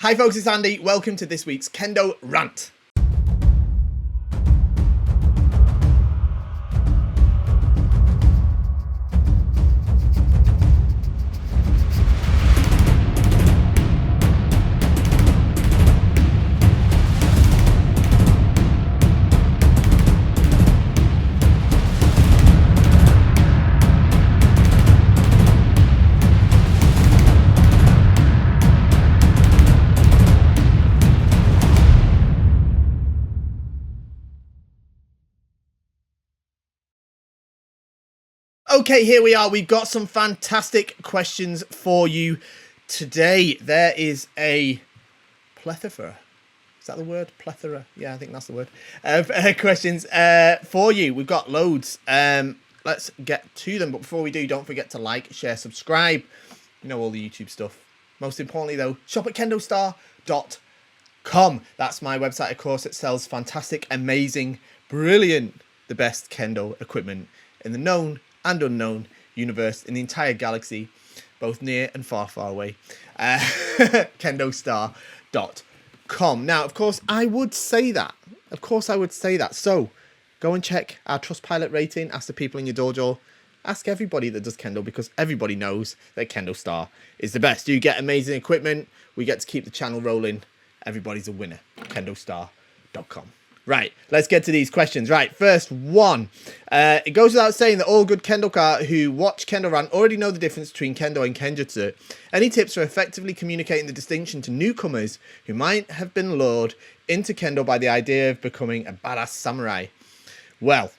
Hi folks, it's Andy. Welcome to this week's Kendo Rant. Okay, here we are. We've got some fantastic questions for you today. There is a plethora. Is that the word? Plethora? Yeah, I think that's the word. Of questions for you. We've got loads. Let's get to them. But before we do, don't forget to like, share, subscribe. You know, all the YouTube stuff. Most importantly, though, shop at KendoStar.com. That's my website, of course. It sells fantastic, amazing, brilliant, the best Kendo equipment in the known and unknown universe, in the entire galaxy, both near and far, far away. KendoStar.com. Now, of course, I would say that. Of course, I would say that. So, go and check our Trustpilot rating. Ask the people in your dojo. Ask everybody that does Kendo, because everybody knows that KendoStar is the best. You get amazing equipment. We get to keep the channel rolling. Everybody's a winner. KendoStar.com. Right, let's get to these questions. Right, first one. It goes without saying that all good Kendoka who watch Kendo Rant already know the difference between Kendo and Kenjutsu. Any tips for effectively communicating the distinction to newcomers who might have been lured into Kendo by the idea of becoming a badass samurai? Well,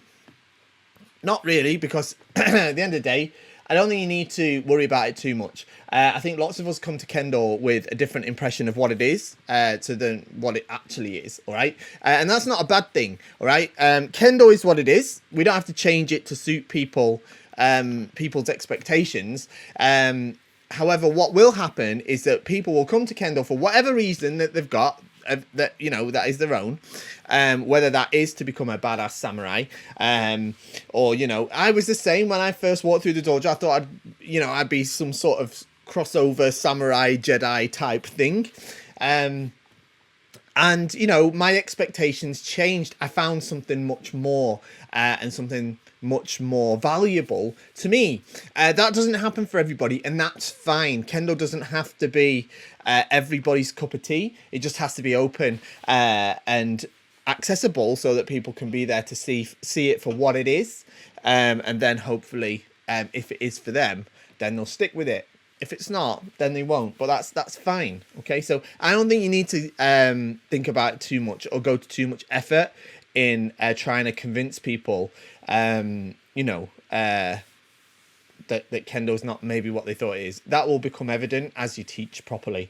not really, because at the end of the day, I don't think you need to worry about it too much. I think lots of us come to Kendo with a different impression of what it is to what it actually is, all right? And that's not a bad thing, all right? Kendo is what it is. We don't have to change it to suit people's expectations. However, what will happen is that people will come to Kendo for whatever reason that they've got, that is their own, whether that is to become a badass samurai, or I was the same when I first walked through the dojo. I thought I'd be some sort of crossover samurai Jedi type thing, and my expectations changed. I found something much more and something much more valuable to me. That doesn't happen for everybody, and that's fine. Kendo doesn't have to be everybody's cup of tea. It just has to be open and accessible, so that people can be there to see it for what it is, and then hopefully, if it is for them, then they'll stick with it. If it's not, then they won't. But that's fine. Okay, so I don't think you need to think about it too much or go to too much effort in trying to convince people, that Kendo's not maybe what they thought it is. That will become evident as you teach properly.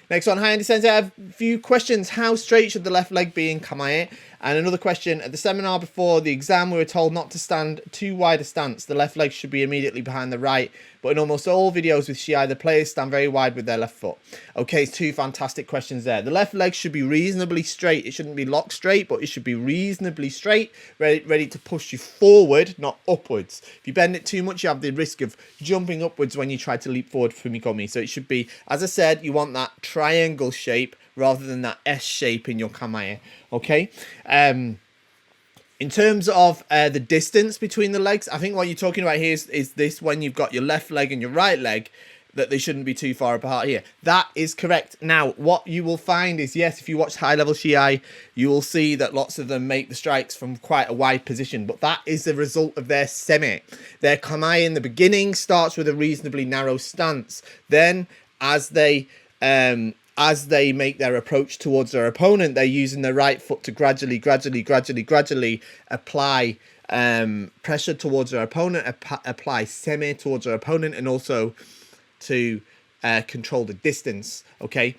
Next one. Hi, Andy Sensei. I have a few questions. How straight should the left leg be in Kamae? And another question. At the seminar before the exam, we were told not to stand too wide a stance. The left leg should be immediately behind the right. But in almost all videos with Shiai, the players stand very wide with their left foot. Okay, two fantastic questions there. The left leg should be reasonably straight. It shouldn't be locked straight, but it should be reasonably straight, ready to push you forward, not upwards. If you bend it too much, you have the risk of jumping upwards when you try to leap forward Fumikomi. So it should be, as I said, you want that triangle shape rather than that S shape in your Kamae. Okay? In terms of the distance between the legs, I think what you're talking about here is this, when you've got your left leg and your right leg, that they shouldn't be too far apart here. That is correct. Now, what you will find is, yes, if you watch high-level Shiai, you will see that lots of them make the strikes from quite a wide position, but that is the result of their semi. Their Kamae in the beginning starts with a reasonably narrow stance. Then, as they make their approach towards their opponent, they're using their right foot to gradually apply pressure towards their opponent, apply semi towards their opponent, and also to control the distance. Okay.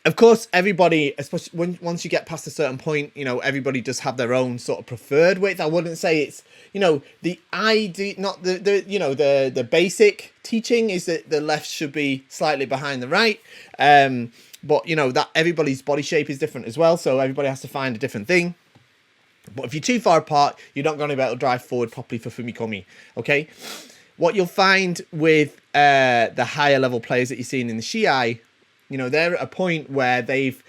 Of course, everybody, especially once you get past a certain point, everybody does have their own sort of preferred width. I wouldn't say it's, the ID, not the basic teaching is that the left should be slightly behind the right. But that everybody's body shape is different as well, so everybody has to find a different thing. But if you're too far apart, you're not going to be able to drive forward properly for Fumikomi. Okay. What you'll find with the higher level players that you're seeing in the Shiai, you know, they're at a point where they've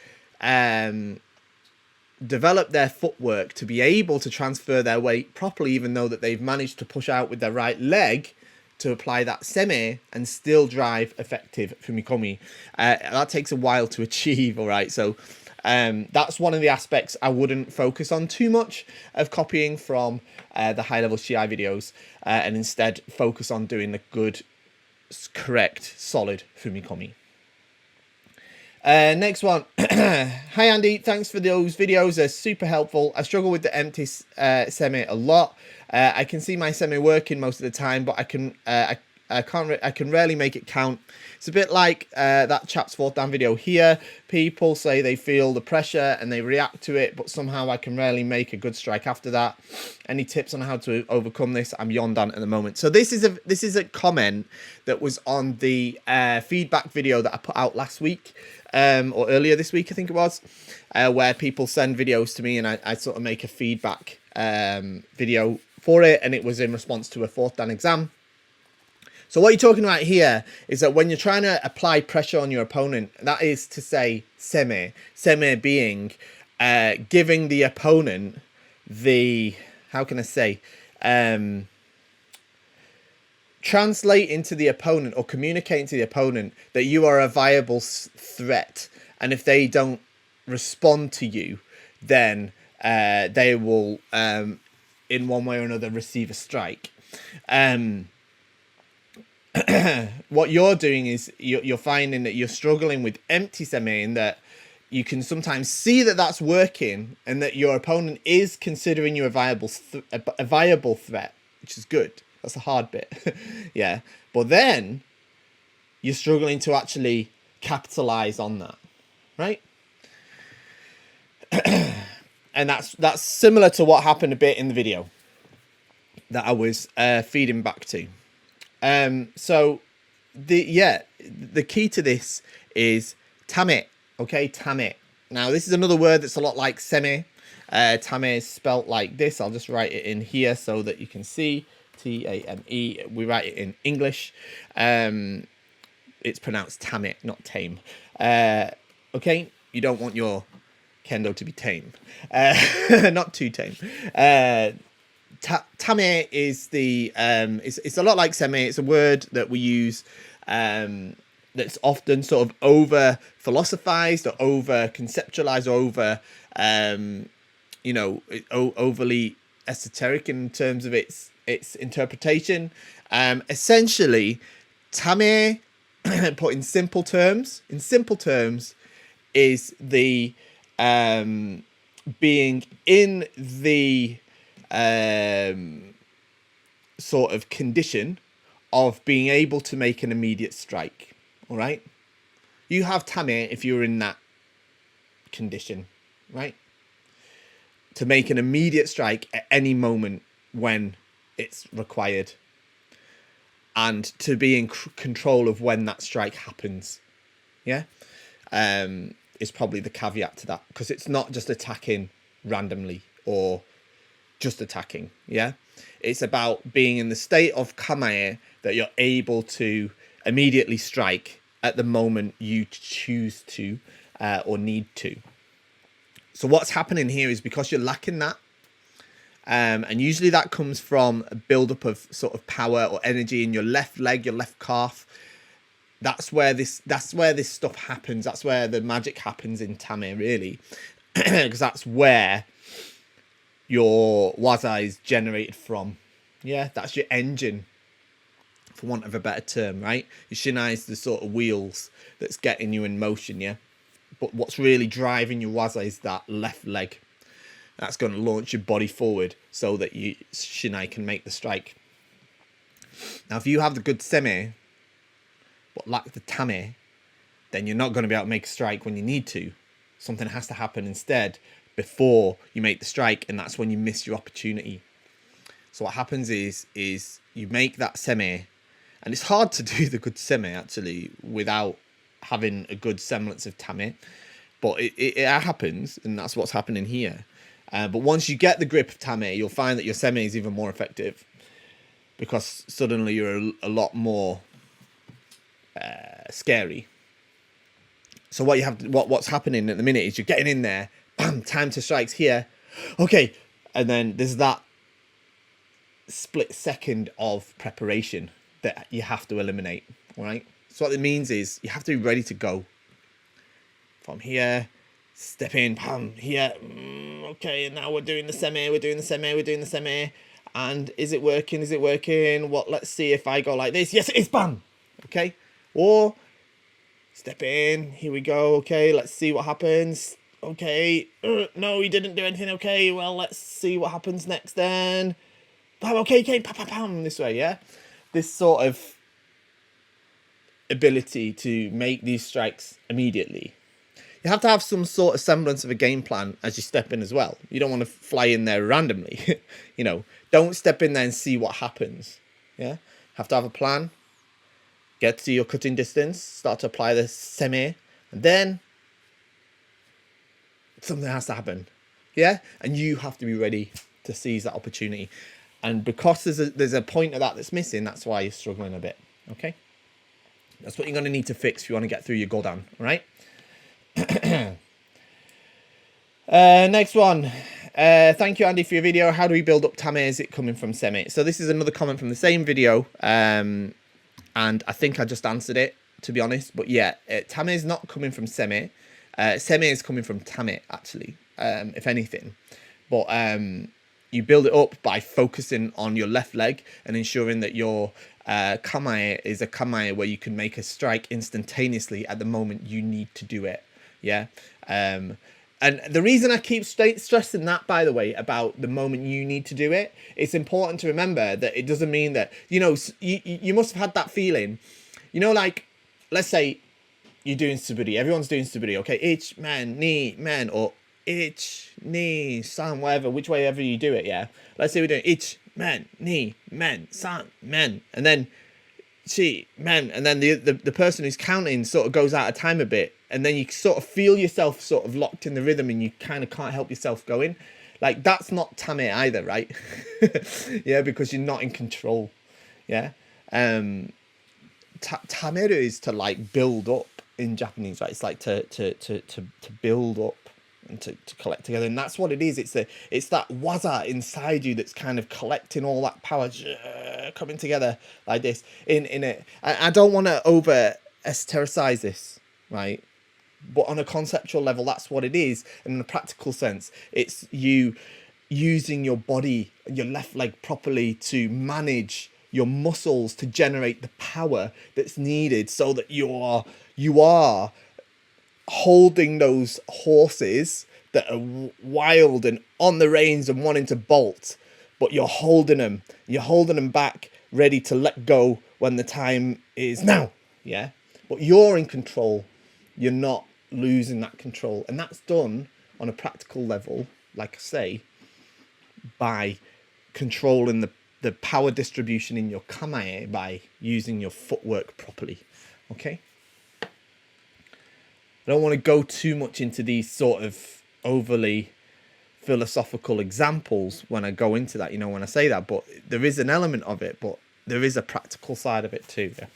developed their footwork to be able to transfer their weight properly, even though that they've managed to push out with their right leg to apply that semi and still drive effective fumikomi. That takes a while to achieve, all right? So that's one of the aspects I wouldn't focus on too much of copying from the high-level Shiai videos, and instead focus on doing the good, correct, solid fumikomi. Next one. Hi Andy, thanks for those videos, they're super helpful. I struggle with the empty semi a lot. I can see my semi working most of the time, but I can rarely make it count. It's a bit like that chap's 4th dan video here. People say they feel the pressure and they react to it, but somehow I can rarely make a good strike after that. Any tips on how to overcome this? I'm beyond on at the moment. So this is a comment that was on the feedback video that I put out last week, or earlier this week, I think it was, where people send videos to me and I sort of make a feedback video for it, and it was in response to a 4th dan exam. So what you're talking about here is that when you're trying to apply pressure on your opponent, that is to say semi being giving the opponent the, how can I say, translate into the opponent or communicating to the opponent that you are a viable threat, and if they don't respond to you, then they will in one way or another receive a strike. What you're doing is you're finding that you're struggling with empty semi, and that you can sometimes see that that's working and that your opponent is considering you a viable threat, which is good. That's the hard bit. Yeah. But then you're struggling to actually capitalize on that, right? And that's similar to what happened a bit in the video that I was feeding back to. So the key to this is tame. Okay, tame. Now this is another word that's a lot like semi. Tame is spelt like this. I'll just write it in here so that you can see. T-A-M-E. We write it in English. It's pronounced tame, not tame. Okay, you don't want your kendo to be tame. Not too tame. Tame is the it's a lot like semi. It's a word that we use that's often sort of over philosophized or over conceptualized or over overly esoteric in terms of its interpretation. Essentially, tame, put in simple terms, is the being in the sort of condition of being able to make an immediate strike. All right, you have tame if you're in that condition, right, to make an immediate strike at any moment when it's required, and to be in control of when that strike happens. Yeah, is probably the caveat to that, because it's not just attacking randomly or just attacking. Yeah, it's about being in the state of kamae that you're able to immediately strike at the moment you choose to or need to. So what's happening here is because you're lacking that, and usually that comes from a build-up of sort of power or energy in your left leg, your left calf. That's where this stuff happens. That's where the magic happens in tame, really, because that's where your waza is generated from. Yeah, that's your engine, for want of a better term, right? Your shinai is the sort of wheels that's getting you in motion, yeah? But what's really driving your waza is that left leg. That's going to launch your body forward so that you shinai can make the strike. Now, if you have the good semi, but lack the tame, then you're not going to be able to make a strike when you need to. Something has to happen instead before you make the strike, and that's when you miss your opportunity. So what happens is you make that semi, and it's hard to do the good semi actually without having a good semblance of tame, but it happens, and that's what's happening here. But once you get the grip of tame, you'll find that your semi is even more effective. because suddenly you're a lot more scary. So what's happening at the minute is you're getting in there, bam, time to strikes here, okay, and then there's that split second of preparation that you have to eliminate. All right. So what it means is you have to be ready to go from here. Step in, bam, here. Okay, and now we're doing the semi. And is it working? What? Let's see if I go like this. Yes, it is. Bam. Okay. Or step in. Here we go. Okay, let's see what happens. Okay. No, he didn't do anything. Okay. Well, let's see what happens next then. Bam. Okay. Pam. This way. Yeah. This sort of ability to make these strikes immediately. You have to have some sort of semblance of a game plan as you step in as well. You don't want to fly in there randomly. Don't step in there and see what happens. Yeah, have to have a plan. Get to your cutting distance. Start to apply the semi, and then something has to happen. Yeah, and you have to be ready to seize that opportunity. And because there's a point of that's missing, that's why you're struggling a bit. Okay, that's what you're going to need to fix if you want to get through your Godan. All right. Next one. Thank you, Andy, for your video. How do we build up Tame? Is it coming from Semi? So this is another comment from the same video, and I think I just answered it, to be honest. But yeah, Tame is not coming from Semi. Semi is coming from Tame, actually, if anything. But you build it up by focusing on your left leg and ensuring that your kamae is a kamae where you can make a strike instantaneously at the moment you need to do it. Yeah. And the reason I keep stressing that, by the way, about the moment you need to do it, it's important to remember that it doesn't mean that, you must have had that feeling, like, let's say you're doing suburi, everyone's doing suburi, okay, ich, man, ni, man, or ich, ni, san, whatever, which way ever you do it, yeah. Let's say we're doing ich, man, ni, man, san, man, and then chi, man, and then the person who's counting sort of goes out of time a bit, and then you sort of feel yourself sort of locked in the rhythm and you kind of can't help yourself going. Like, that's not Tame either, right? Yeah, because you're not in control. Yeah. Tameru is to, like, build up in Japanese, right? It's like to build up and to collect together. And that's what it is. It's that waza inside you that's kind of collecting all that power coming together like this in it. I don't want to over esotericize this, right? But on a conceptual level, that's what it is. And in a practical sense, it's you using your body, your left leg properly to manage your muscles to generate the power that's needed so that you are holding those horses that are wild and on the reins and wanting to bolt, but you're holding them back, ready to let go when the time is now. Yeah. But you're in control. You're not losing that control. And that's done on a practical level, like I say, by controlling the power distribution in your kamae by using your footwork properly. Okay? I don't want to go too much into these sort of overly philosophical examples when I go into that, when I say that, but there is an element of it, but there is a practical side of it too. Yeah.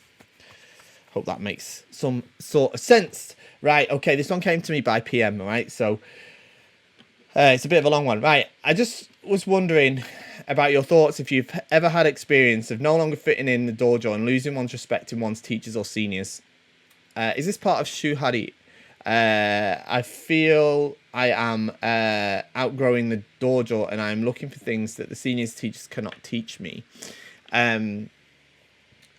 Hope that makes some sort of sense. Right, okay, this one came to me by PM, all right? So it's a bit of a long one. Right, I just was wondering about your thoughts if you've ever had experience of no longer fitting in the dojo and losing one's respect in one's teachers or seniors. Is this part of shuhari? I feel I am outgrowing the dojo and I'm looking for things that the seniors teachers cannot teach me.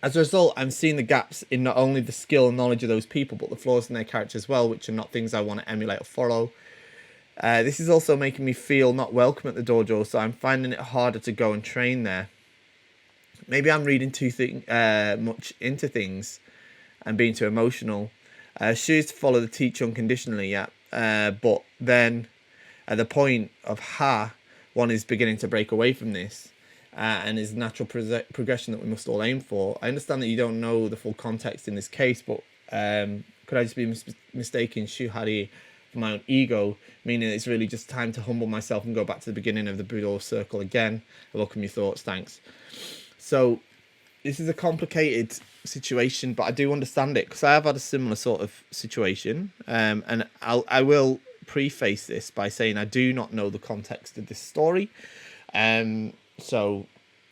As a result, I'm seeing the gaps in not only the skill and knowledge of those people, but the flaws in their character as well, which are not things I want to emulate or follow. This is also making me feel not welcome at the dojo, so I'm finding it harder to go and train there. Maybe I'm reading too much into things and being too emotional. Choose to follow the teacher unconditionally, yeah. But then at the point of one is beginning to break away from this. And is natural progression that we must all aim for. I understand that you don't know the full context in this case, but could I just be mistaking shuhari for my own ego, meaning it's really just time to humble myself and go back to the beginning of the Budo circle again? I welcome your thoughts, thanks. So this is a complicated situation, but I do understand it because I have had a similar sort of situation. And I will preface this by saying I do not know the context of this story. So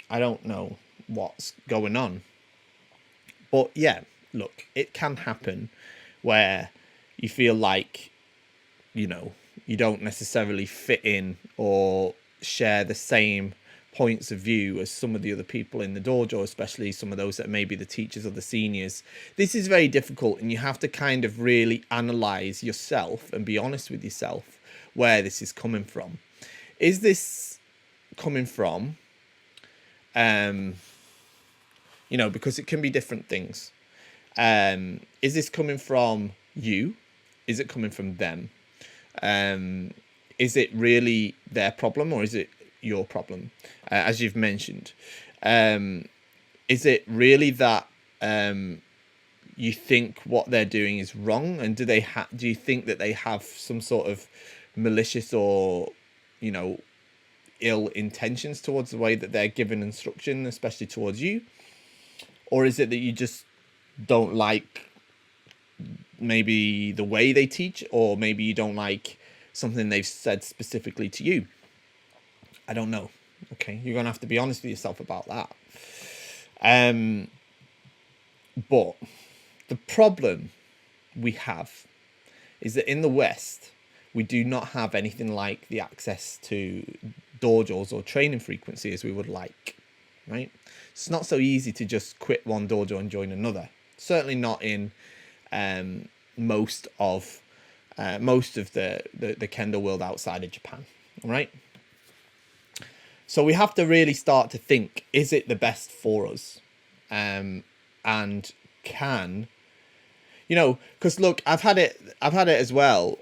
I don't know what's going on. But yeah, look, it can happen where you feel like, you know, you don't necessarily fit in or share the same points of view as some of the other people in the dojo, especially some of those that may be the teachers or the seniors. This is very difficult, and you have to kind of really analyze yourself and be honest with yourself where this is coming from. Is this coming from, you know, because it can be different things. Is this coming from you? Is it coming from them? Is it really their problem, or is it your problem? As you've mentioned, is it really that you think what they're doing is wrong, and do you think that they have some sort of malicious or, you know, ill intentions towards the way that they're giving instruction, especially towards you? Or is it that you just don't like maybe the way they teach, or maybe you don't like something they've said specifically to you? I don't know. Okay, you're gonna have to be honest with yourself about that. But the problem we have is that in the West, we do not have anything like the access to dojos or training frequency as we would like, right? It's not so easy to just quit one dojo and join another. Certainly not in most of the Kendo world outside of Japan, right? So we have to really start to think, is it the best for us? And can, you know, because look, I've had it as well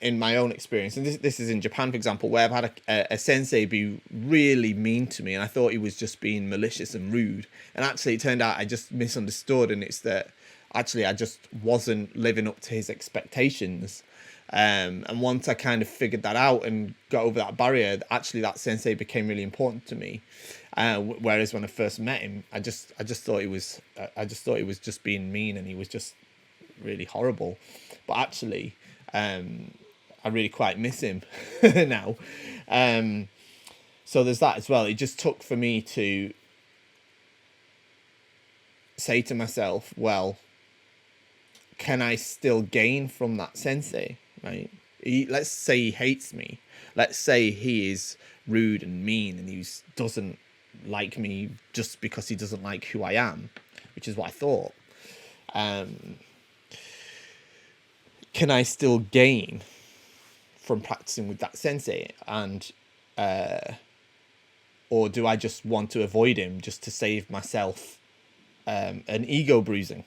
in my own experience, and this is in Japan, for example, where I've had a sensei be really mean to me, and I thought he was just being malicious and rude, and actually it turned out I just misunderstood, and it's that actually I just wasn't living up to his expectations. And once I kind of figured that out and got over that barrier, actually that sensei became really important to me. Whereas when I first met him, I just thought he was just being mean, and he was just really horrible. But actually, I really quite miss him now. So there's that as well. It just took for me to say to myself, well, can I still gain from that sensei, right? Let's say he hates me. Let's say he is rude and mean, and he doesn't like me just because he doesn't like who I am, which is what I thought. Can I still gain from practicing with that sensei, and or do I just want to avoid him just to save myself an ego bruising?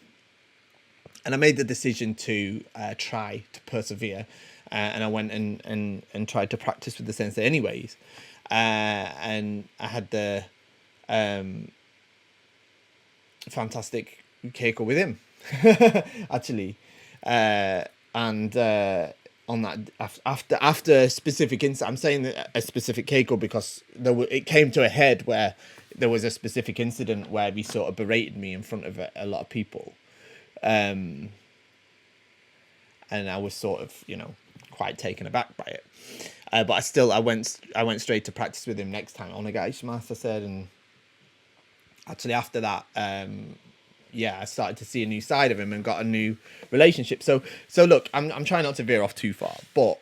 And I made the decision to try to persevere, and I went and tried to practice with the sensei anyways, and I had the fantastic keiko with him actually, and on that, after a specific incident, I'm saying that a specific keiko because it came to a head where there was a specific incident where he sort of berated me in front of a lot of people. And I was sort of, you know, quite taken aback by it. But I went straight to practice with him next time. Onegaishimasu, I said, and actually after that, I started to see a new side of him and got a new relationship. So look, I'm trying not to veer off too far, but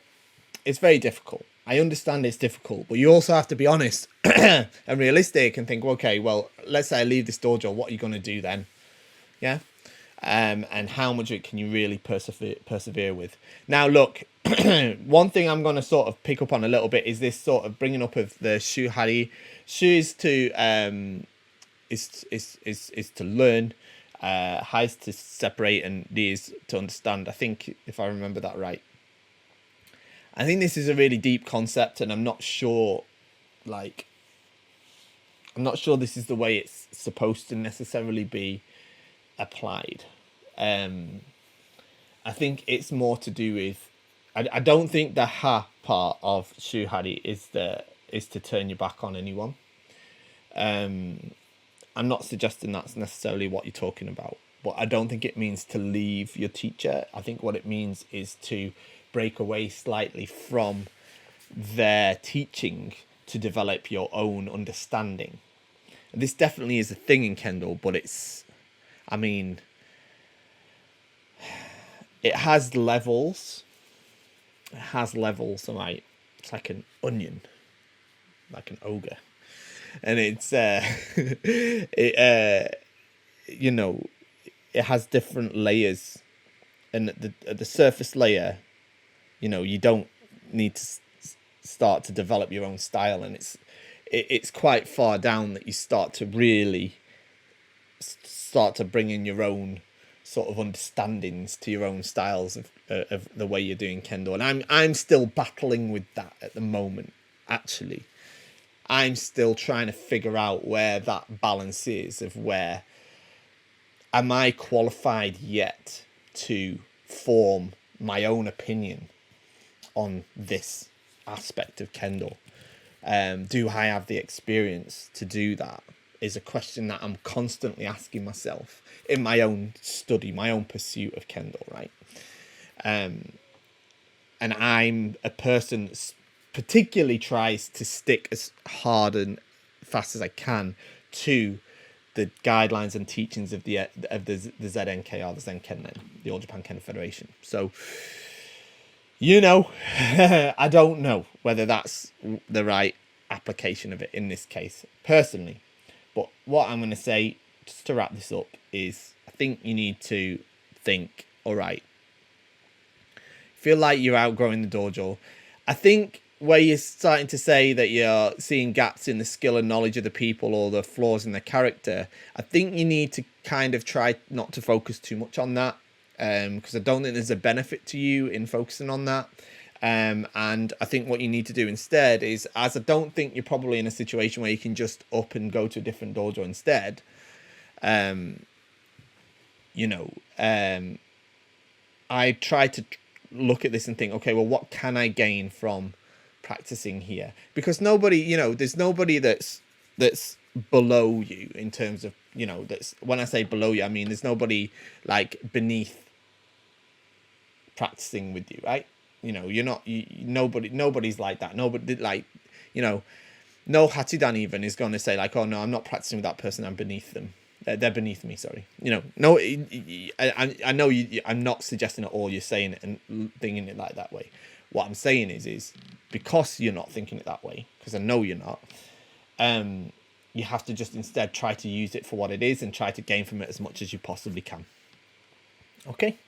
it's very difficult. I understand it's difficult, but you also have to be honest and realistic and think, okay, well, let's say I leave this dojo, what are you going to do then? Yeah. And how much of it can you really persevere with? Now, look, one thing I'm going to sort of pick up on a little bit is this sort of bringing up of the shuhari. Shu is to is to learn, hai is to separate, and ri is to understand. I think if I remember that right. I think this is a really deep concept, and I'm not sure this is the way it's supposed to necessarily be applied. I think it's more to do with, I don't think the ha part of shuhari is to turn your back on anyone. I'm not suggesting that's necessarily what you're talking about, but I don't think it means to leave your teacher. I think what it means is to break away slightly from their teaching to develop your own understanding. And this definitely is a thing in Kendo, but it's, I mean, it has levels. It has levels, right? It's like an onion, like an ogre. And it's, you know, it has different layers. And at the surface layer, you know, you don't need to start to develop your own style. And it's quite far down that you start to really start to bring in your own sort of understandings to your own styles of the way you're doing Kendo. And I'm still battling with that at the moment, actually. I'm still trying to figure out where that balance is of where am I qualified yet to form my own opinion on this aspect of Kendo. Do I have the experience to do that is a question that I'm constantly asking myself in my own study, my own pursuit of Kendo, right? And I'm a person that particularly tries to stick as hard and fast as I can to the guidelines and teachings of the ZNKR, the Zenkennen, the All Japan Kendo Federation. So, you know, I don't know whether that's the right application of it in this case, personally. But what I'm going to say, just to wrap this up, is I think you need to think, all right, feel like you're outgrowing the dojo. I think where you're starting to say that you're seeing gaps in the skill and knowledge of the people or the flaws in their character, I think you need to kind of try not to focus too much on that, because I don't think there's a benefit to you in focusing on that. And I think what you need to do instead is, as I don't think you're probably in a situation where you can just up and go to a different dojo instead, you know, I try to look at this and think, okay, well, what can I gain from practicing here? Because nobody, you know, there's nobody that's below you in terms of, you know, that's, when I say below you, I mean there's nobody like beneath practicing with you, right? You know, you're not, nobody's like that. Nobody, like, you know, no Hachidan even is going to say like, oh no, I'm not practicing with that person, I'm beneath them. They're beneath me, sorry. You know, no, I know I'm not suggesting at all you're saying it and thinking it like that way. What I'm saying is because you're not thinking it that way, because I know you're not, you have to just instead try to use it for what it is and try to gain from it as much as you possibly can. Okay?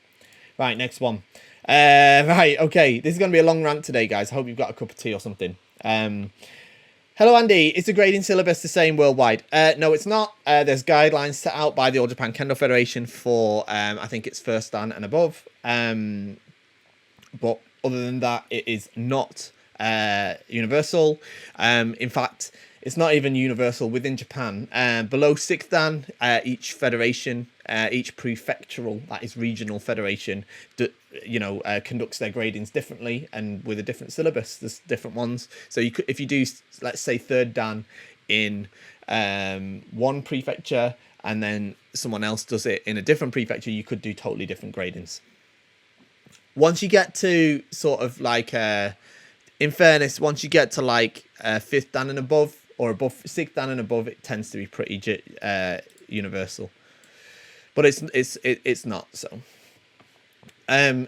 Right, next one. Right, okay. This is going to be a long rant today, guys. I hope you've got a cup of tea or something. Hello, Andy. Is the grading syllabus the same worldwide? No, it's not. There's guidelines set out by the All Japan Kendo Federation for, I think it's first dan and above. But other than that, it is not universal. In fact, it's not even universal within Japan. Below 6th dan, each federation, each prefectural, that is regional federation, conducts their gradings differently and with a different syllabus. There's different ones. So you could, if you do, let's say 3rd dan in one prefecture and then someone else does it in a different prefecture, you could do totally different gradings. Once you get to sort of like, in fairness, once you get to like 5th dan and above, or above 6th dan and above, it tends to be pretty universal. But it's not so. In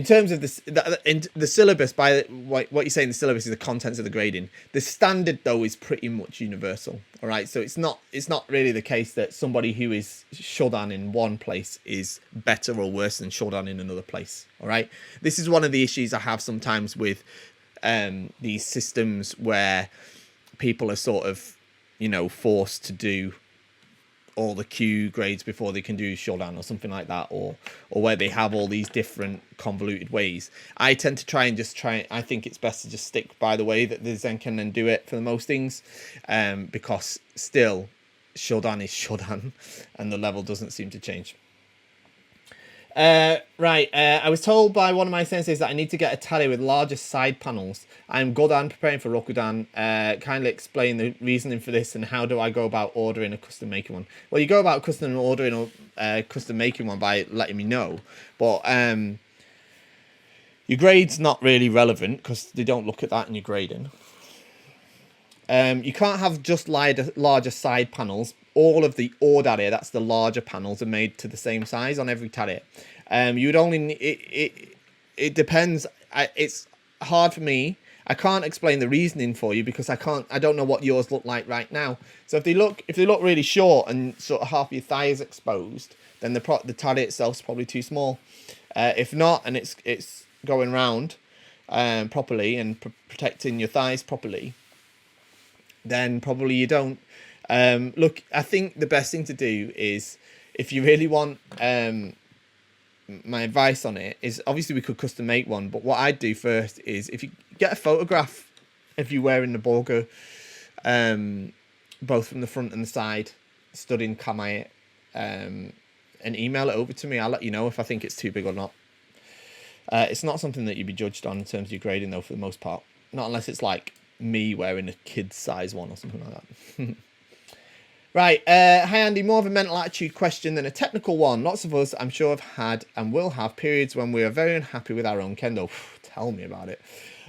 terms of the syllabus, by what you say in the syllabus is the contents of the grading. The standard though is pretty much universal. All right, so it's not really the case that somebody who is shodan in one place is better or worse than shodan in another place. All right, this is one of the issues I have sometimes with these systems where people are sort of, you know, forced to do all the Q grades before they can do shodan or something like that, or where they have all these different convoluted ways. I tend to I think it's best to just stick by the way that the Zenkennen do it for the most things, because still shodan is shodan and the level doesn't seem to change. Right. I was told by one of my senseis that I need to get a tally with larger side panels. I'm Godan preparing for Rokudan. Kindly explain the reasoning for this and how do I go about ordering a custom making one? Well, you go about custom ordering or custom making one by letting me know. But your grade's not really relevant because they don't look at that in your grading. You can't have just larger side panels. All of the ordare, that's the larger panels, are made to the same size on every tally. You would only it depends. It's hard for me. I can't explain the reasoning for you because I don't know what yours look like right now. So if they look really short and sort of half your thigh is exposed, then the tally itself is probably too small. If not, and it's going round properly and protecting your thighs properly, then probably you don't. Look, I think the best thing to do is, if you really want my advice on it, is obviously we could custom make one, but what I'd do first is, if you get a photograph of you wearing the burqa, both from the front and the side, stood in kamae, and email it over to me. I'll let you know if I think it's too big or not. It's not something that you'd be judged on in terms of your grading, though, for the most part. Not unless it's like me wearing a kid's size one or something like that. Right, hi Andy, more of a mental attitude question than a technical one. Lots of us, I'm sure, have had and will have periods when we are very unhappy with our own kendo. Tell me about it.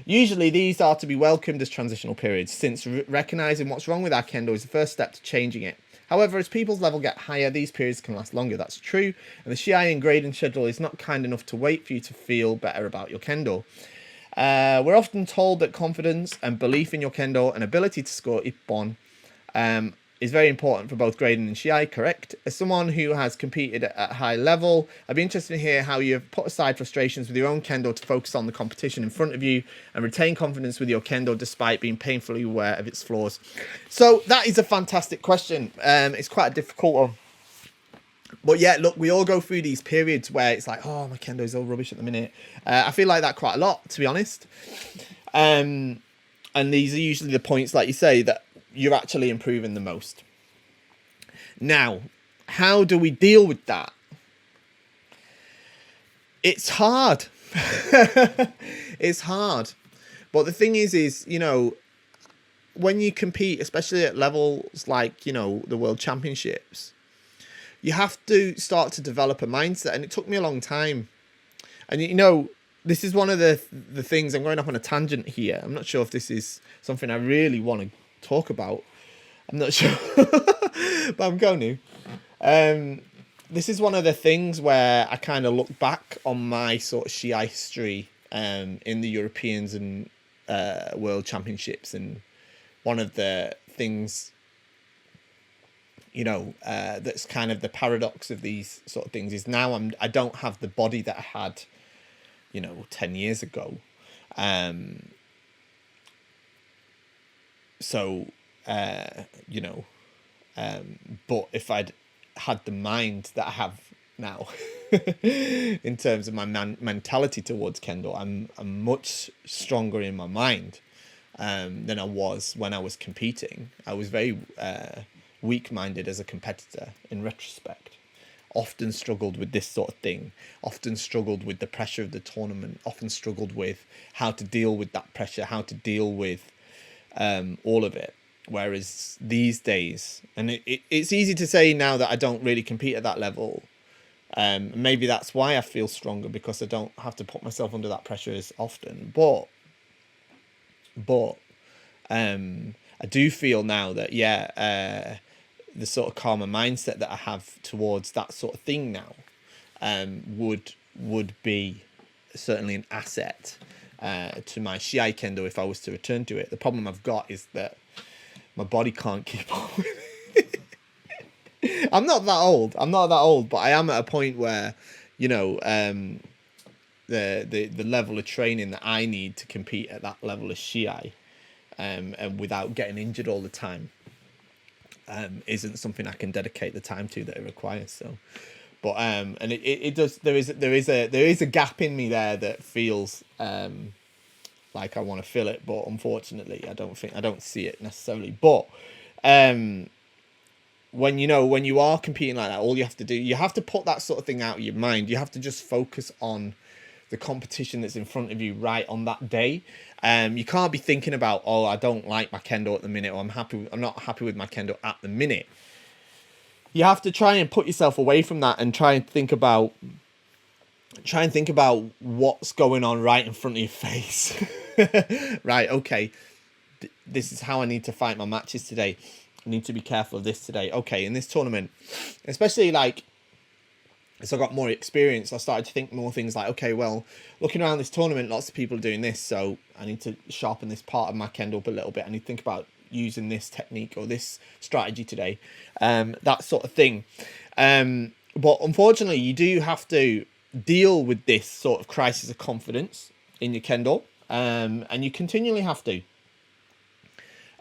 Usually these are to be welcomed as transitional periods, since recognising what's wrong with our kendo is the first step to changing it. However, as people's level get higher, these periods can last longer. That's true, and the Shiai grading schedule is not kind enough to wait for you to feel better about your kendo. We're often told that confidence and belief in your kendo and ability to score ippon is very important for both grading and Shiai, correct? As someone who has competed at a high level, I'd be interested to hear how you have put aside frustrations with your own kendo to focus on the competition in front of you and retain confidence with your kendo despite being painfully aware of its flaws. So that is a fantastic question. It's quite a difficult one. But yeah, look, we all go through these periods where it's like, oh, my kendo is all rubbish at the minute. I feel like that quite a lot, to be honest. And these are usually the points, like you say, that you're actually improving the most. Now, how do we deal with that? It's hard. It's hard. But the thing is, you know, when you compete, especially at levels like, you know, the World Championships, you have to start to develop a mindset. And it took me a long time. And, you know, this is one of the things, I'm going off on a tangent here. I'm not sure if this is something I really want to talk about. I'm not sure, but I'm going to. This is one of the things where I kind of look back on my sort of Shiai history in the Europeans and World Championships, and one of the things, you know, that's kind of the paradox of these sort of things is now I don't have the body that I had, you know, 10 years ago. So, you know, but if I'd had the mind that I have now, in terms of my mentality towards Kendo, I'm much stronger in my mind than I was when I was competing. I was very weak-minded as a competitor in retrospect. Often struggled with this sort of thing, often struggled with the pressure of the tournament, often struggled with how to deal with that pressure, how to deal with all of it. Whereas these days, and it's easy to say now that I don't really compete at that level. Maybe that's why I feel stronger, because I don't have to put myself under that pressure as often. But I do feel now that, yeah, the sort of calmer mindset that I have towards that sort of thing now would be certainly an asset to my Shiai Kendo if I was to return to it. The problem I've got is that my body can't keep up with it. I'm not that old, but I am at a point where, you know, the level of training that I need to compete at that level of Shiai, and without getting injured all the time, isn't something I can dedicate the time to that it requires. So, but and it does. There is a gap in me there that feels like I want to fill it, but unfortunately, I don't see it necessarily. But when you are competing like that, all you have to do, you have to put that sort of thing out of your mind. You have to just focus on the competition that's in front of you right on that day. You can't be thinking about, oh, I don't like my kendo at the minute, or I'm not happy with my kendo at the minute. You have to try and put yourself away from that and try and think about what's going on right in front of your face. Right, okay, this is how I need to fight my matches today. I need to be careful of this today. Okay, in this tournament, especially like as I got more experience, I started to think more things like, okay, well, looking around this tournament, lots of people are doing this, so I need to sharpen this part of my kendo up a little bit. I need to think about using this technique or this strategy today, that sort of thing. But unfortunately, you do have to deal with this sort of crisis of confidence in your kendo, and you continually have to.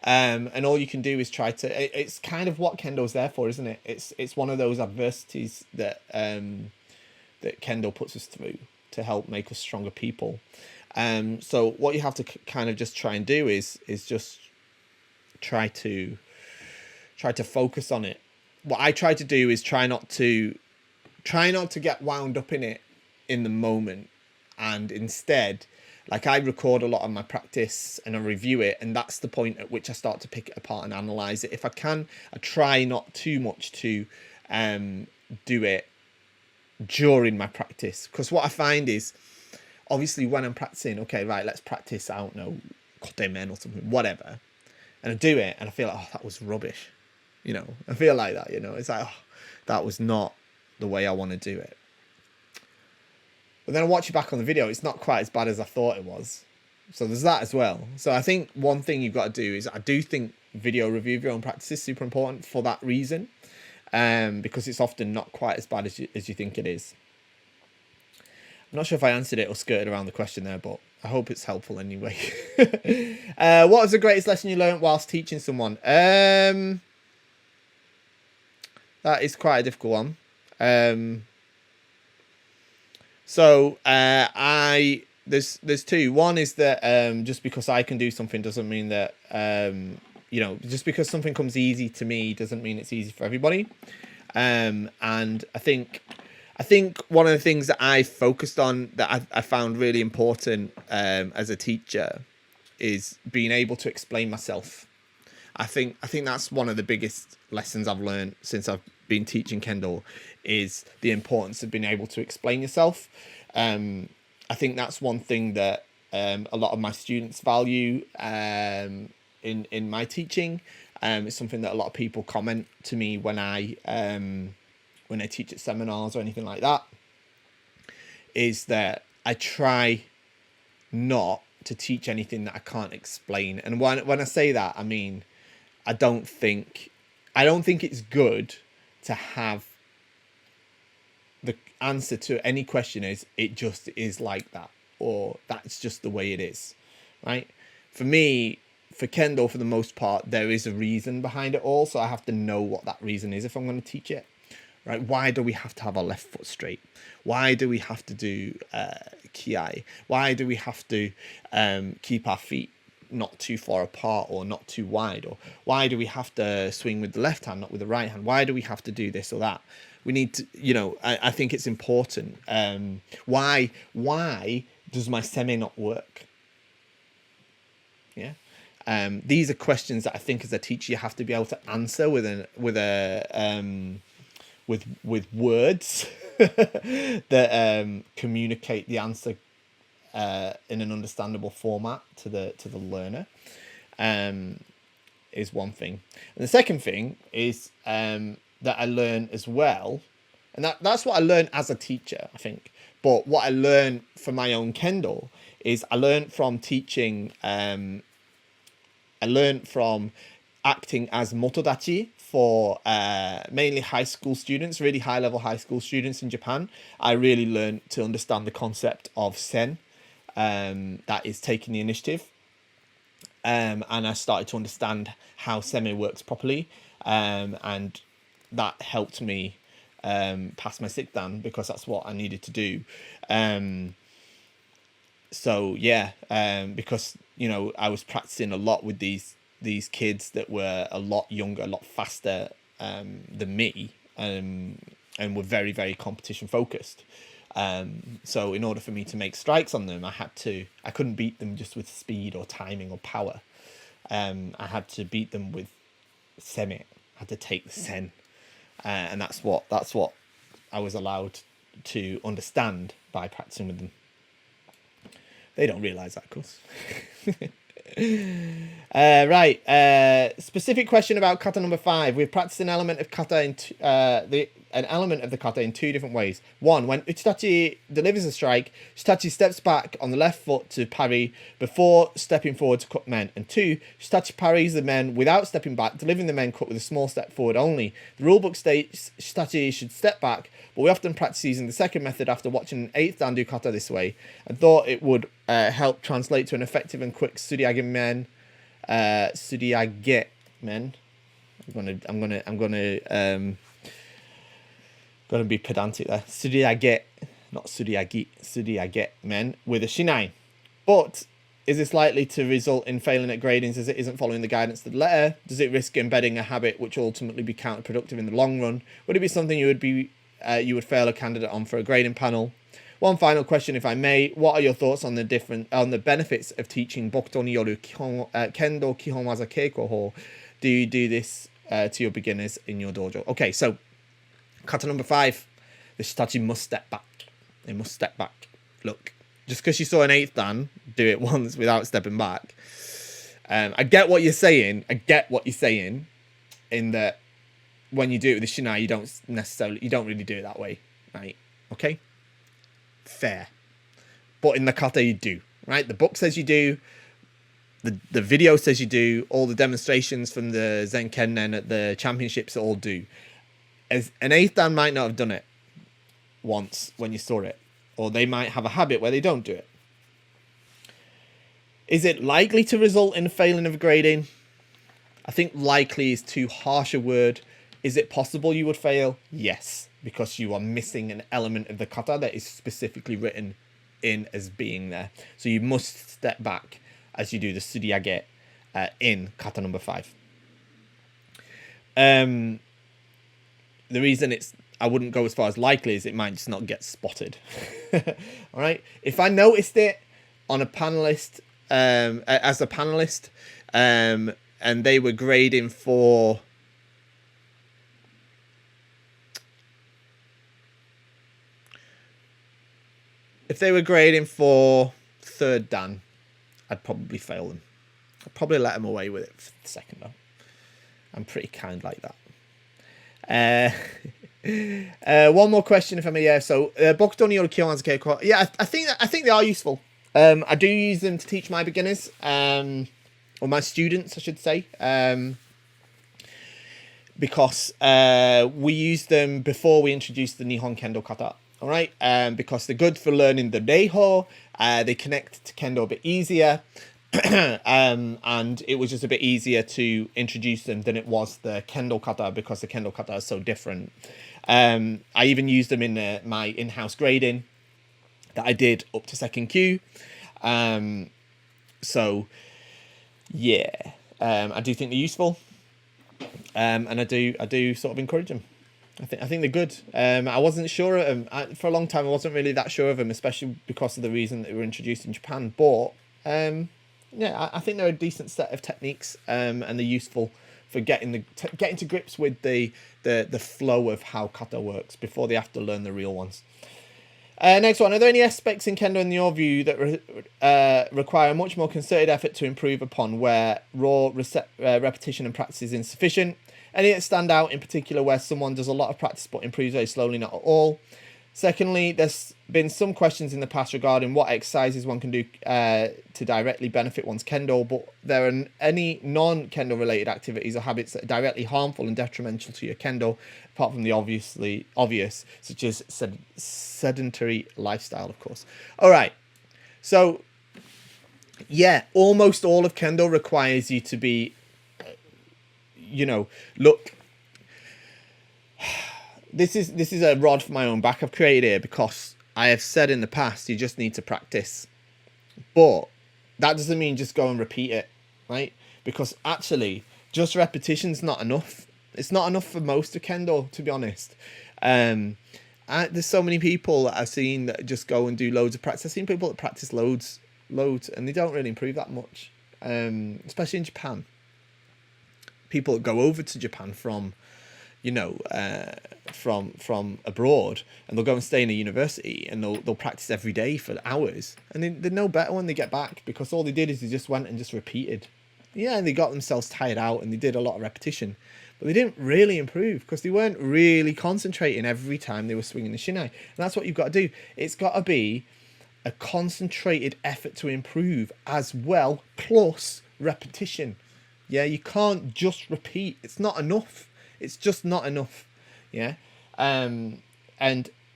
And all you can do is try to. It's kind of what Kendo's there for, isn't it? It's one of those adversities that that Kendo puts us through to help make us stronger people. So what you have to kind of just try and do is just try to focus on it. What I try to do is try not to get wound up in it in the moment, and instead, like, I record a lot of my practice and I review it, and that's the point at which I start to pick it apart and analyze it. If I can, I try not too much to do it during my practice, because what I find is, obviously, when I'm practicing, okay, right, let's practice, I don't know, Tame or something, whatever, and I do it and I feel like, oh, that was rubbish, I feel like that, it's like, oh, that was not the way I want to do it. But then I watch it back on the video, it's not quite as bad as I thought it was. So there's that as well. So I think one thing you've got to do is, I do think video review of your own practice is super important for that reason, because it's often not quite as bad as you think it is. I'm not sure if I answered it or skirted around the question there, but I hope it's helpful anyway. What was the greatest lesson you learned whilst teaching someone? That is quite a difficult one. So there's two. One is that just because I can do something doesn't mean that just because something comes easy to me doesn't mean it's easy for everybody. And I think one of the things that I focused on that I found really important as a teacher is being able to explain myself. I think that's one of the biggest lessons I've learned since I've been teaching Kendo, is the importance of being able to explain yourself. I think that's one thing that a lot of my students value in my teaching. It's something that a lot of people comment to me when I teach at seminars or anything like that, is that I try not to teach anything that I can't explain. And when I say that, I mean, I don't think it's good to have the answer to any question is, it just is like that, or that's just the way it is, right? For me, for Kendo, for the most part, there is a reason behind it all, so I have to know what that reason is if I'm going to teach it, right? Why do we have to have our left foot straight? Why do we have to do kiai? Why do we have to keep our feet not too far apart or not too wide? Or why do we have to swing with the left hand, not with the right hand? Why do we have to do this or that? We need to, I think it's important. Why does my semi not work? Yeah. These are questions that I think as a teacher you have to be able to answer with words that communicate the answer in an understandable format to the learner, is one thing. And the second thing is that I learn as well, and that's what I learned as a teacher, I think. But what I learned from my own Kendo is I learned from teaching. I learned from acting as motodachi for mainly high school students, really high level high school students in Japan. I really learned to understand the concept of sen, that is taking the initiative. And I started to understand how semi works properly, and that helped me pass my sit dan, because that's what I needed to do. So yeah, because I was practicing a lot with these kids that were a lot younger, a lot faster, than me, and were very, very competition focused. So in order for me to make strikes on them, I couldn't beat them just with speed or timing or power. I had to beat them with semi. I had to take the sen, and that's what I was allowed to understand by practicing with them. They don't realise that, of course. Right. Specific question about kata number 5. We've practiced an element of kata an element of the kata in 2 different ways. 1, when Uchitachi delivers a strike, Uchitachi steps back on the left foot to parry before stepping forward to cut men. And 2, Uchitachi parries the men without stepping back, delivering the men cut with a small step forward only. The rulebook states Uchitachi should step back, but we often practice using the second method after watching an 8th dan do kata this way, and thought it would help translate to an effective and quick Suriage men. Suriage men. I'm gonna be pedantic there. Suriage, not suriagi, suriage men with a shinai. But is this likely to result in failing at gradings as it isn't following the guidance to the letter? Does it risk embedding a habit which will ultimately be counterproductive in the long run? Would it be something you would fail a candidate on for a grading panel? One final question, if I may. What are your thoughts on the benefits of teaching Bokuto ni yoru Kendo Kihon Waza Keiko Ho? Do you do this to your beginners in your dojo? Okay, so kata number 5. The Shitachi must step back. They must step back. Look, just because you saw an 8th dan do it once without stepping back. I get what you're saying. In that when you do it with the shinai, you don't really do it that way, right? Okay? Fair. But in the kata you do, right? The book says you do. The video says you do. All the demonstrations from the Zen Kennen at the championships all do. As an 8th dan might not have done it once when you saw it, or they might have a habit where they don't do it. Is it likely to result in failing of grading? I think likely is too harsh a word. Is it possible you would fail? Yes, because you are missing an element of the kata that is specifically written in as being there. So you must step back as you do the suriage in kata number 5. The reason I wouldn't go as far as likely is it might just not get spotted. All right. If I noticed it on a panelist, as a panelist, and they were grading for if they were grading for 3rd dan, I'd probably fail them. I'd probably let them away with it for the 2nd though. I'm pretty kind like that. One more question, if I may. Yeah, so Bokuto ni yoru Kihon Waza Keiko. Yeah, I think they are useful. I do use them to teach my beginners, or my students, I should say, because we use them before we introduce the Nihon Kendo kata. All right, because they're good for learning the reiho. They connect to Kendo a bit easier. And it was just a bit easier to introduce them than it was the Kendo kata, because the Kendo kata is so different. I even used them in my in-house grading that I did up to 2nd Q. So yeah, I do think they're useful, and I do sort of encourage them. I think they're good. I wasn't sure of them for a long time. I wasn't really that sure of them, especially because of the reason that they were introduced in Japan. But yeah, I think they're a decent set of techniques, and they're useful for getting to grips with the flow of how kata works before they have to learn the real ones. Next one. Are there any aspects in Kendo, in your view, that require a much more concerted effort to improve upon, where raw repetition and practice is insufficient? Any that stand out in particular where someone does a lot of practice but improves very slowly, not at all? Secondly, there's been some questions in the past regarding what exercises one can do to directly benefit one's Kendo, but there are any non-Kendo related activities or habits that are directly harmful and detrimental to your Kendo, apart from the obvious, such as sedentary lifestyle, of course. All right. So, yeah, almost all of Kendo requires you to be, look, this is a rod for my own back I've created here, because I have said in the past you just need to practice, but that doesn't mean just go and repeat it, right? Because actually just repetition's not enough. It's not enough for most of Kendo, to be honest. There's so many people that I've seen that just go and do loads of practice. I've seen people that practice loads, and they don't really improve that much, especially in Japan. People that go over to Japan from, from abroad, and they'll go and stay in a university, and they'll practice every day for hours, and they're no better when they get back, because all they did is they just went and just repeated. Yeah, and they got themselves tired out, and they did a lot of repetition, but they didn't really improve because they weren't really concentrating every time they were swinging the shinai. And that's what you've got to do. It's got to be a concentrated effort to improve as well, plus repetition. Yeah, you can't just repeat. It's not enough. It's just not enough. Yeah, and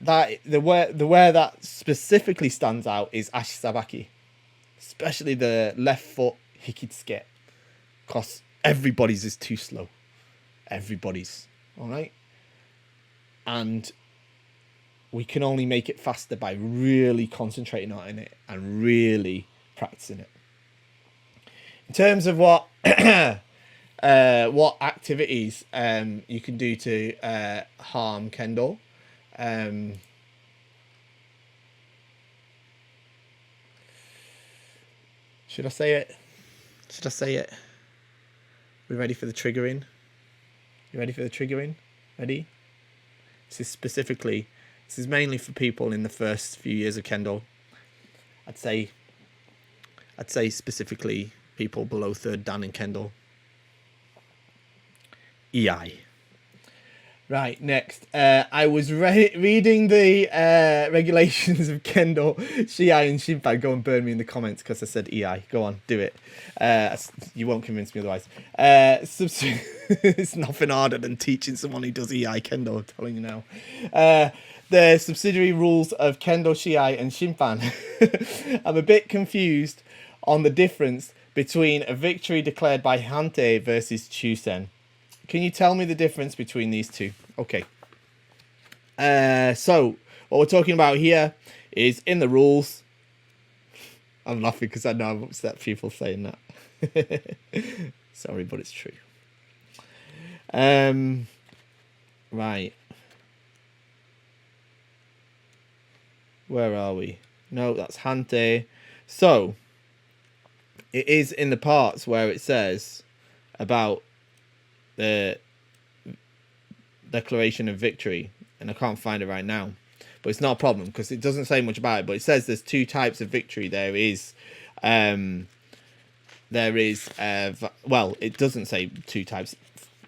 that the where that specifically stands out is ashisabaki, especially the left foot hikitsuke, because everybody's is too slow. Everybody's, all right, and we can only make it faster by really concentrating on it and really practicing it. In terms of what activities you can do to harm Kendo, should I say it? We ready for the triggering? You ready for the triggering? Ready? This is mainly for people in the first few years of Kendo. I'd say specifically people below 3rd Dan in Kendo. EI. Right, next. I was reading the regulations of Kendo, Shiai and Shinpai. Go and burn me in the comments because I said EI. Go on, do it. You won't convince me otherwise. It's nothing harder than teaching someone who does EI Kendo, I'm telling you now. The subsidiary rules of Kendo, Shiai and Shinpan. I'm a bit confused on the difference between a victory declared by Hantei versus Chusen. Can you tell me the difference between these two? Okay. So what we're talking about here is in the rules. I'm laughing because I know I've upset people saying that. Sorry, but it's true. Right. Where are we? No, that's Hantei. So it is in the parts where it says about the declaration of victory, and I can't find it right now, but it's not a problem because it doesn't say much about it, but it says there's 2 types of victory. Well, it doesn't say 2 types.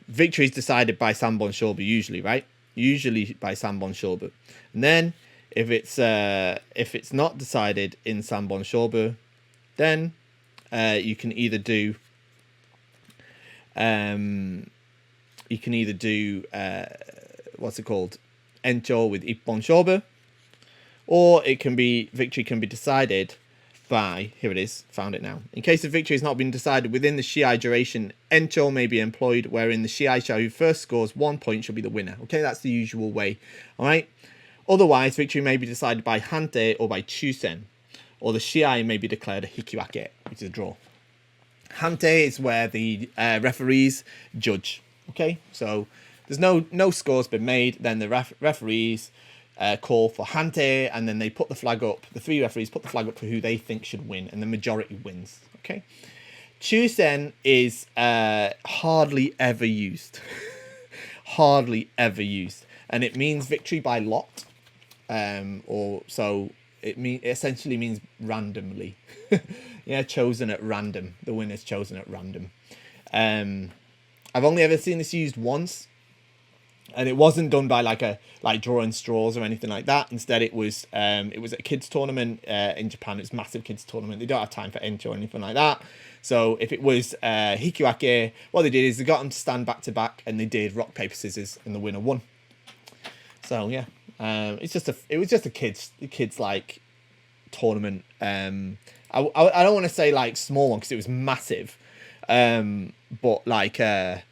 Victory is decided by Sanbon Shobu usually, right? Usually by Sanbon Shobu. And then if it's not decided in Sanbon Shobu, then you can either do what's it called? Encho with Ippon Shobu, or victory can be decided by, here it is, found it now. In case the victory has not been decided within the Shiai duration, Encho may be employed, wherein the Shiai who first scores 1 point shall be the winner. Okay, that's the usual way. All right. Otherwise, victory may be decided by Hantei or by Chusen, or the Shiai may be declared a hikiwake, which is a draw. Hantei is where the referees judge. Okay, so there's no scores been made. Then the referees call for Hantei, and then they put the flag up. The 3 referees put the flag up for who they think should win, and the majority wins. Okay, Chusen is hardly ever used, hardly ever used, and it means victory by lot, or so. It essentially means randomly. Yeah, chosen at random. The winner's chosen at random. I've only ever seen this used once, and it wasn't done by like drawing straws or anything like that. Instead, it was at a kids tournament in Japan. It's a massive kids tournament. They don't have time for encho or anything like that. So if it was hikiwake, what they did is they got them to stand back to back, and they did rock paper scissors, and the winner won. So yeah. It was just a kids like tournament. I don't want to say like small one because it was massive, but like they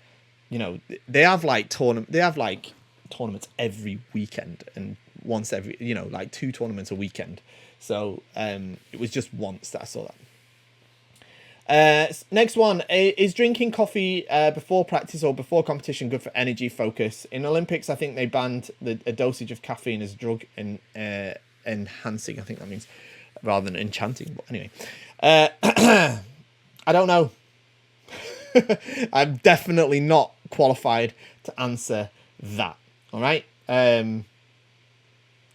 have like tournaments every weekend, and once every like 2 tournaments a weekend. So it was just once that I saw Next one, is drinking coffee before practice or before competition good for energy focus? In Olympics, I think they banned a dosage of caffeine as a drug in enhancing, I think that means, rather than enchanting. But anyway, I don't know. I'm definitely not qualified to answer that. All right. I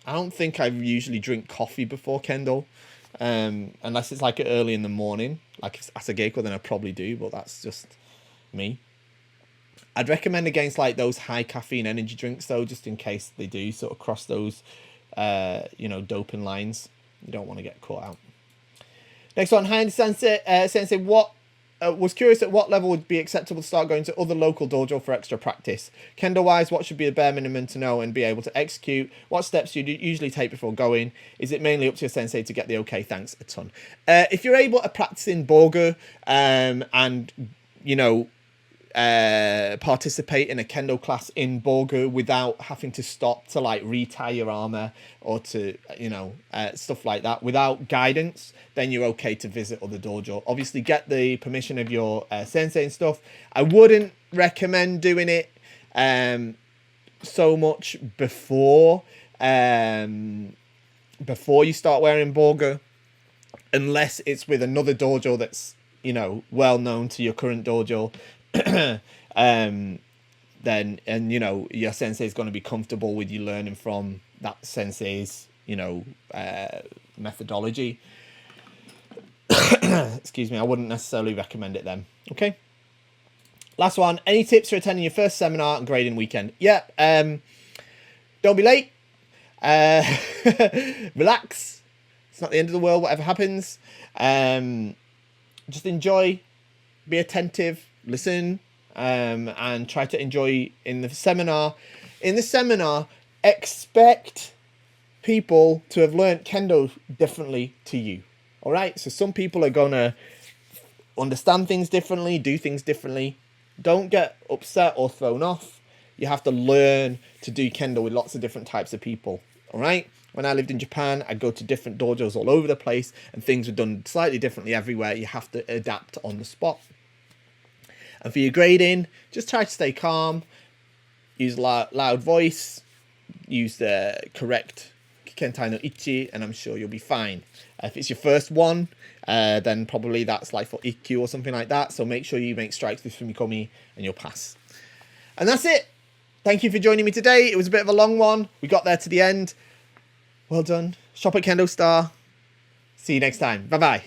don't think I usually drink coffee before Kendo. Unless it's like early in the morning, like if it's Asageko, then I probably do, but that's just me. I'd recommend against like those high caffeine energy drinks though, just in case they do sort of cross those, doping lines. You don't want to get caught out. Next one, Hantei Sensei, what was curious at what level would be acceptable to start going to other local dojo for extra practice? Kendo-wise, what should be the bare minimum to know and be able to execute? What steps do you usually take before going? Is it mainly up to your sensei to get the okay? Thanks a ton. If you're able to practice in Borgu and, participate in a Kendo class in Borgu without having to stop to like retie your armor or to stuff like that without guidance, then you're okay to visit other dojo. Obviously get the permission of your sensei and stuff. I wouldn't recommend doing it so much before you start wearing Borgu, unless it's with another dojo that's well known to your current dojo. Then your sensei is going to be comfortable with you learning from that sensei's methodology. Excuse me, I wouldn't necessarily recommend it then. Okay, last one, any tips for attending your first seminar and grading weekend? Don't be late. Relax, it's not the end of the world, whatever happens. Just enjoy, be attentive, listen, and try to enjoy in the seminar. In the seminar, expect people to have learnt Kendo differently to you. All right? So some people are going to understand things differently, do things differently. Don't get upset or thrown off. You have to learn to do Kendo with lots of different types of people. All right? When I lived in Japan, I'd go to different dojos all over the place, and things were done slightly differently everywhere. You have to adapt on the spot. And for your grading, just try to stay calm, use loud voice, use the correct Kentai no Ichi, and I'm sure you'll be fine. If it's your first one, then probably that's like for Ikkyu or something like that. So make sure you make strikes with Fumikomi and you'll pass. And that's it. Thank you for joining me today. It was a bit of a long one. We got there to the end. Well done. Shop at KendoStar. See you next time. Bye-bye.